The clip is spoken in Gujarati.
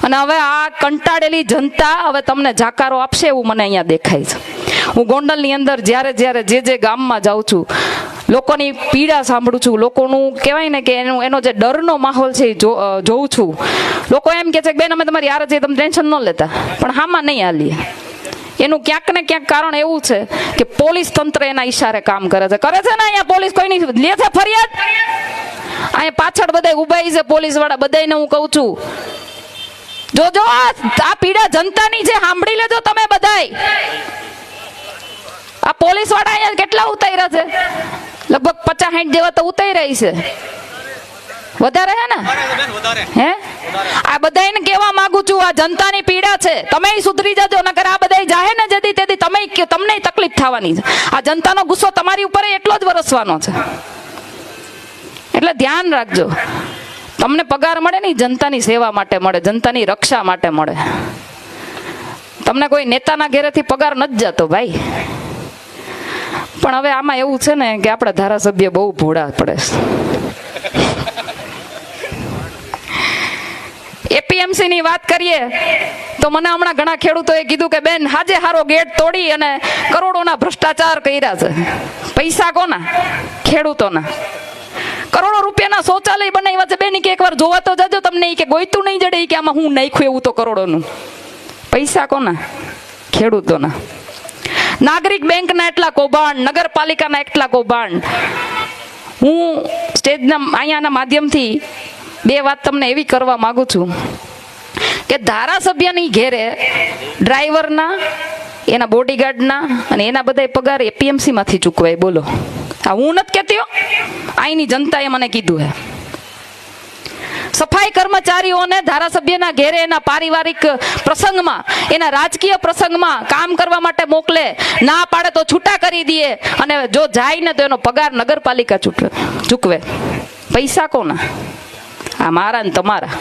અને હવે આ કંટાળેલી જનતા હવે તમને જાકારો આપશે એવું મને અહીંયા દેખાય છે. હું ગોંડલની અંદર જ્યારે જ્યારે જે ગામમાં જાઉં છું, લોકોની પીડા સાંભળું છું, લોકોનું કહેવાય ને કે એનો જે ડરનો માહોલ છે એ જોઉં છું. લોકો એમ કહે છે કે બેન અમે તમારી યાર છીએ, તમે ટેન્શન ન લેતા, પણ હામાં નહીં હાલીએ. એનું ક્યાંક ને ક્યાંક કારણ એવું છે કે પોલીસ તંત્ર એના ઈશારે કામ કરે છે ને. અહીંયા પોલીસ કોઈ નહીં લે છે ફરિયાદ. અહીંયા પાછળ બધા ઉભા છે પોલીસ વાળા, બધાને હું કહું છું જોજો આ પીડા જનતાની છે, સાંભળી લેજો તમે બધાય. આ પોલીસ વાળા અહીંયા કેટલા ઉતાર્યા છે? લગભગ 50-60 જેવા તો ઉતારી છે. વધારે હે ને? હે આ બધાને કહેવા માંગુ છું, આ જનતાની પીડા છે, તમે સુધરી જજો, નકર આ બધા જાહે ને જેથી તેથી તમને તકલીફ થવાની છે. આ જનતાનો ગુસ્સો તમારી ઉપર એટલો જ વરસવાનો છે. એટલે ધ્યાન રાખજો. તમને પગાર મળે ને જનતાની સેવા માટે મળે, જનતાની રક્ષા માટે મળે. તમને કોઈ નેતાના ઘેરેથી પગાર નથી જતો ભાઈ. પણ હવે આમાં એવું છે ને કે આપણા ધારાસભ્ય બહુ ભોળા પડે છે. એપીએમસી ની વાત કરીએ તો મને હમણાં ઘણા ખેડૂતોએ કીધું કે બેન હાજે હારો ગેટ તોડી અને કરોડોના ભ્રષ્ટાચાર કર્યા છે. પૈસા કોના? ખેડૂતોના. કરોડો રૂપિયાના શૌચાલય બનાવ્યા છે બેન, કે એકવાર જોવા તો જજો, તમને કે ગોઈતું નહીં જડે કે આમાં હું નાખ્યું એવું તો કરોડોનું. પૈસા કોના? ખેડૂતોના. નાગરિક બેંકના એટલા કૌભાંડ, નગરપાલિકાના એટલા કૌભાંડ. હું સ્ટેજના અહીંયાના માધ્યમથી બે વાત તમને એવી કરવા માંગુ છું કે ધારાસભ્યની ઘેરે ડ્રાઈવરના, એના બોડીગાર્ડના અને એના બધા પગાર એપીએમસી માંથી ચૂકવાય. બોલો, આ હું નથી કહેતી હો, અહીંની જનતાએ મને કીધું હે. સફાઈ કર્મચારીઓને ધારાસભ્યના ઘેરે એના પારિવારિક પ્રસંગમાં, એના રાજકીય પ્રસંગમાં કામ કરવા માટે મોકલે, ના પાડે તો છૂટા કરી દે, અને જો જાય ને તો એનો પગાર નગરપાલિકા ચૂકવે. પૈસા કોના? આ મારા ને તમારા.